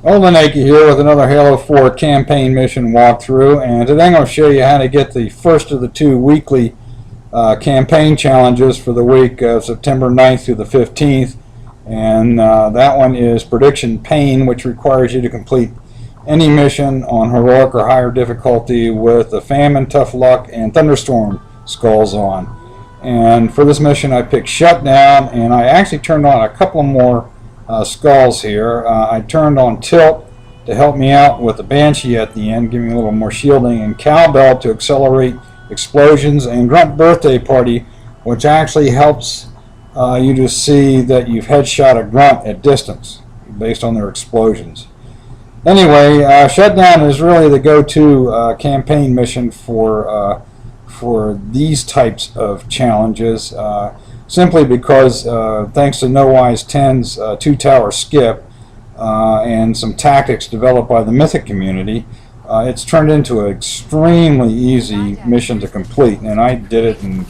Old and Achy here with another Halo 4 campaign mission walkthrough, and today I'm going to show you how to get the first of the two weekly campaign challenges for the week of September 9th through the 15th, and that one is Prediction Pain, which requires you to complete any mission on heroic or higher difficulty with the Famine, Tough Luck, and Thunderstorm skulls on. And for this mission I picked Shutdown, and I actually turned on a couple more skulls here. I turned on Tilt to help me out with the Banshee at the end, giving me a little more shielding, and Cowbell to accelerate explosions, and Grunt Birthday Party, which actually helps you to see that you've headshot a grunt at distance based on their explosions. Anyway, Shutdown is really the go-to campaign mission for these types of challenges. Simply because thanks to No Wise 10's two-tower skip and some tactics developed by the Mythic community, it's turned into an extremely easy mission to complete, and I did it in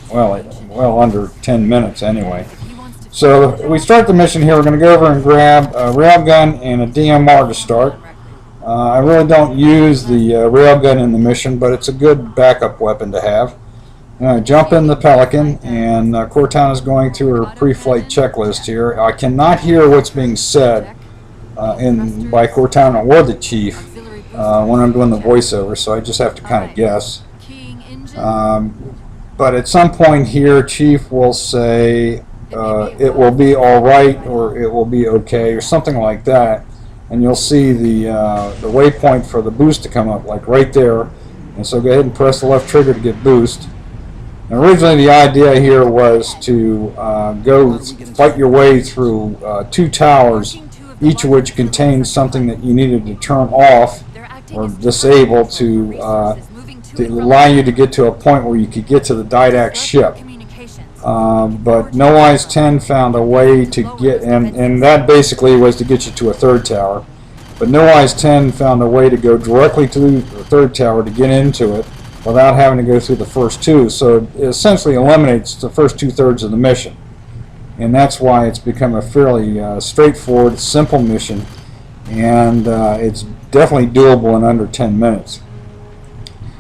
well under 10 minutes anyway. So we start the mission here. We're going to go over and grab a railgun and a DMR to start. I really don't use the railgun in the mission, but it's a good backup weapon to have. Jump in the Pelican, and Cortana is going through her pre-flight checklist here. I cannot hear what's being said by Cortana or the Chief when I'm doing the voiceover, so I just have to kind of guess. But at some point here, Chief will say, it will be alright, or it will be okay, or something like that. And you'll see the waypoint for the boost to come up, like right there. And so go ahead and press the left trigger to get boost. And originally the idea here was to go fight your way through two towers, each of which contains something that you needed to turn off or disable to allow you to get to a point where you could get to the Didact ship. But No Wise 10 found a way to get, and that basically was to get you to a third tower. But No Wise 10 found a way to go directly to the third tower to get into it without having to go through the first two. So it essentially eliminates the first two-thirds of the mission. And that's why it's become a fairly straightforward, simple mission. And it's definitely doable in under 10 minutes.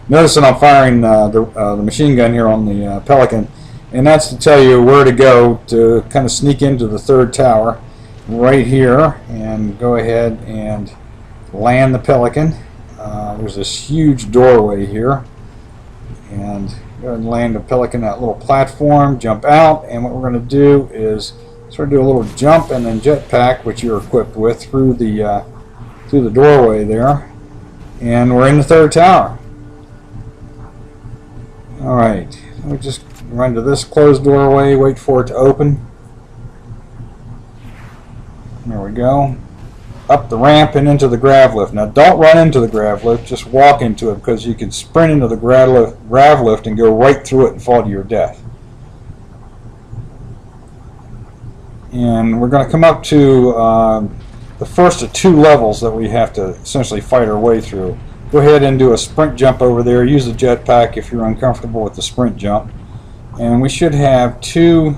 Notice that I'm firing the machine gun here on the Pelican. And that's to tell you where to go to kind of sneak into the third tower right here, and go ahead and land the Pelican. There's this huge doorway here, and go ahead and land the Pelican on that little platform, jump out, and what we're going to do is sort of do a little jump and then jetpack, which you're equipped with, through the doorway there, and we're in the third tower. Alright, we just run to this closed doorway, wait for it to open. There we go. Up the ramp and into the grav lift. Now don't run into the grav lift, just walk into it, because you can sprint into the grav lift and go right through it and fall to your death. And we're going to come up to the first of two levels that we have to essentially fight our way through. Go ahead and do a sprint jump over there. Use the jetpack if you're uncomfortable with the sprint jump. And we should have two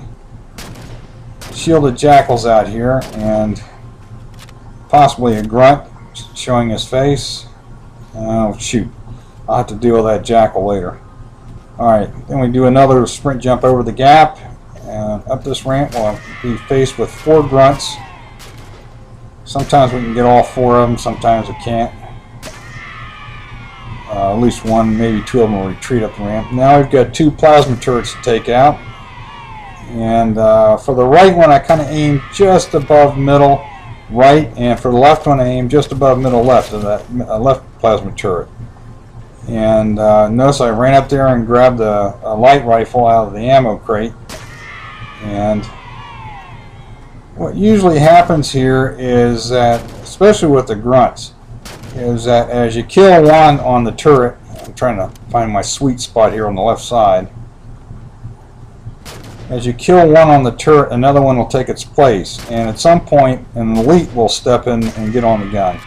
shielded jackals out here, and possibly a grunt showing his face. Oh shoot, I'll have to deal with that jackal later. Alright, then we do another sprint jump over the gap, and up this ramp we'll be faced with four grunts. Sometimes we can get all four of them, sometimes we can't. At least one, maybe two of them will retreat up the ramp. Now we've got two plasma turrets to take out. And for the right one, I kind of aim just above middle right, and for the left one, I aim just above middle left of that left plasma turret. And notice I ran up there and grabbed a light rifle out of the ammo crate. And what usually happens here is that, especially with the grunts, is that as you kill one on the turret, I'm trying to find my sweet spot here on the left side. As you kill one on the turret, another one will take its place, and at some point an elite will step in and get on the gun.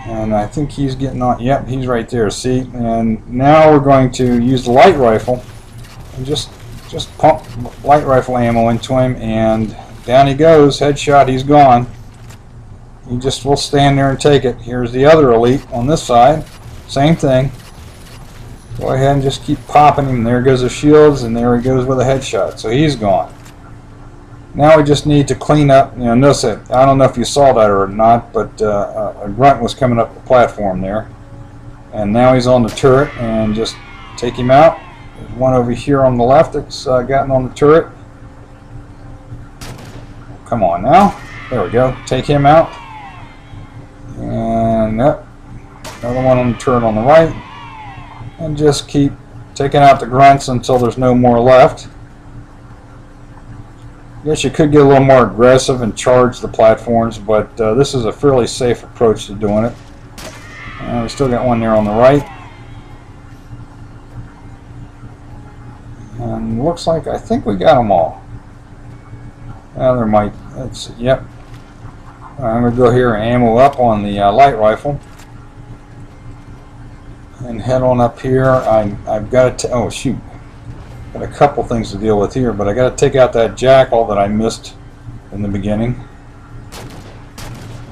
And I think he's getting on. Yep, he's right there, see? And now we're going to use the light rifle and just pump light rifle ammo into him, and down he goes. Headshot, he's gone. You just will stand there and take it. Here's the other elite on this side. Same thing. Go ahead and just keep popping him. There goes the shields, and there he goes with a headshot. So he's gone. Now we just need to clean up. You know, notice that, I don't know if you saw that or not, but a grunt was coming up the platform there. And now he's on the turret, and just take him out. There's one over here on the left that's gotten on the turret. Come on now. There we go. Take him out. And another one on the turret on the right. And just keep taking out the grunts until there's no more left. Guess you could get a little more aggressive and charge the platforms, but this is a fairly safe approach to doing it. And we still got one there on the right. And looks like, I think we got them all. There might, let's see, yep. I'm going to go here and ammo up on the light rifle. And head on up here. I've got to, oh shoot. Got a couple things to deal with here, but I got to take out that jackal that I missed in the beginning.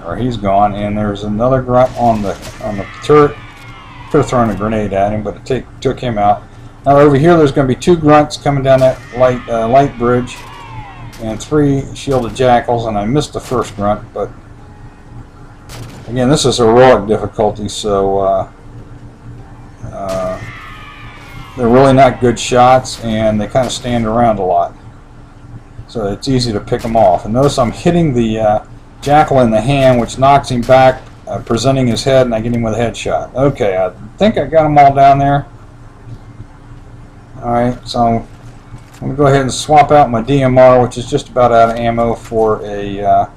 Or he's gone, and there's another grunt on the turret. Could have thrown a grenade at him, but it took him out. Now over here, there's going to be 2 grunts coming down that light bridge, and 3 shielded jackals, and I missed the first grunt. But again, this is heroic difficulty, so they're really not good shots, and they kind of stand around a lot, so it's easy to pick them off. And notice I'm hitting the jackal in the hand, which knocks him back, presenting his head, and I get him with a headshot. Okay, I think I got them all down there. Alright, so I'm going to go ahead and swap out my DMR, which is just about out of ammo, for a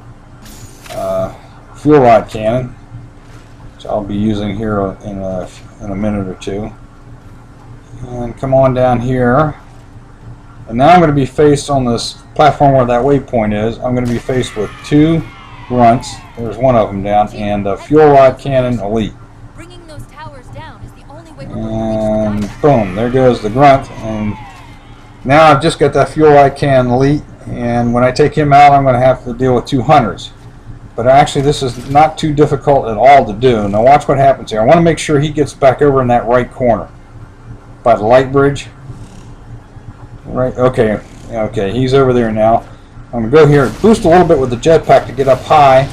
fuel rod cannon, which I'll be using here in a minute or two. And come on down here. And now I'm going to be faced on this platform where that waypoint is. I'm going to be faced with 2 grunts. There's one of them down, and a fuel rod cannon elite. Bringing those towers down is the only way And boom, there goes the grunt. And now I've just got that fuel rod cannon elite, and when I take him out, I'm going to have to deal with 2 hunters. But actually, this is not too difficult at all to do. Now watch what happens here. I want to make sure he gets back over in that right corner by the light bridge. Right, okay, he's over there now. I'm going to go here and boost a little bit with the jetpack to get up high,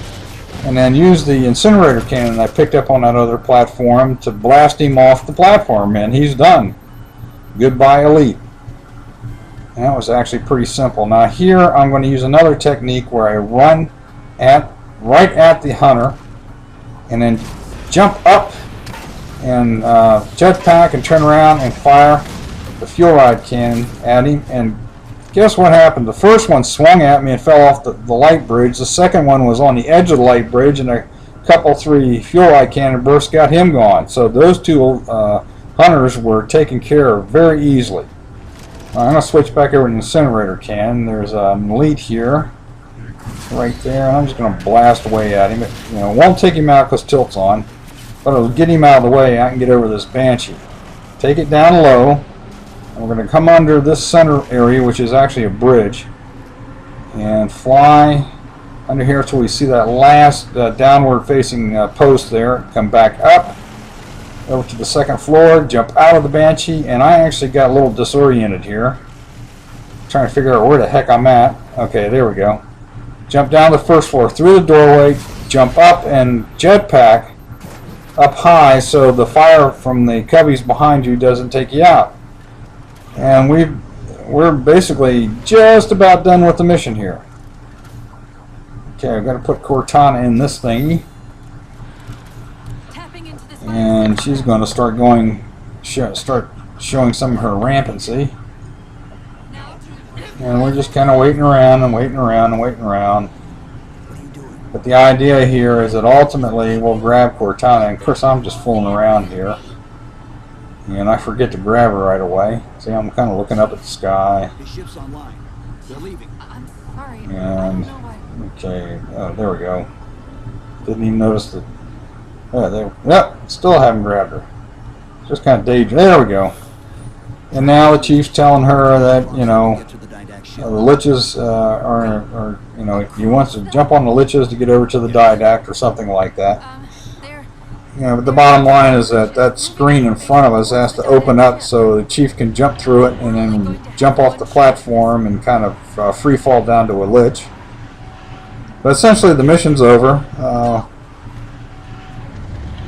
and then use the incinerator cannon I picked up on that other platform to blast him off the platform, and he's done. Goodbye, elite. And that was actually pretty simple. Now here I'm going to use another technique where I run right at the hunter, and then jump up and jetpack and turn around and fire the fuel rod cannon at him. And guess what happened? The first one swung at me and fell off the light bridge. The second one was on the edge of the light bridge, and a couple 3 fuel rod cannon bursts got him gone. So those 2 hunters were taken care of very easily. I'm going to switch back over to the incinerator cannon. There's an elite here, right there, and I'm just going to blast away at him. It, won't take him out because tilt's on, but it'll get him out of the way. I can get over this Banshee. Take it down low, and we're going to come under this center area, which is actually a bridge, and fly under here until we see that last downward facing post there. Come back up over to the 2nd floor, jump out of the Banshee, and I actually got a little disoriented here. Trying to figure out where the heck I'm at. Okay, there we go. Jump down to the 1st floor, through the doorway, jump up and jetpack up high so the fire from the cubbies behind you doesn't take you out. And we're basically just about done with the mission here. Okay, I've got to put Cortana in this thingy. And she's going to start showing some of her rampancy. And we're just kind of waiting around and waiting around and waiting around. But the idea here is that ultimately we'll grab Cortana. And of course I'm just fooling around here. And I forget to grab her right away. See, I'm kind of looking up at the sky. The ship's online. They're leaving. I'm sorry. And okay, oh, there we go. Didn't even notice that. Yeah, there. Yep, still haven't grabbed her. Just kind of daydream. There we go. And now the chief's telling her that, The liches are, you know, you want to jump on the liches to get over to the didact or something like that. There. You know, but the bottom line is that that screen in front of us has to open up so the chief can jump through it and then jump off the platform and kind of free fall down to a lich. But essentially the mission's over.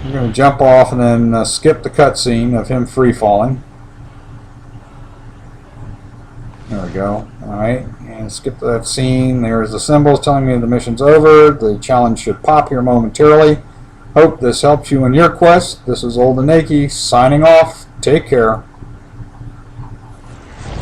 We're going to jump off and then skip the cutscene of him free falling. There we go. Alright, and skip that scene. There's the symbols telling me the mission's over. The challenge should pop here momentarily. Hope this helps you in your quest. This is Old and Nakey signing off. Take care.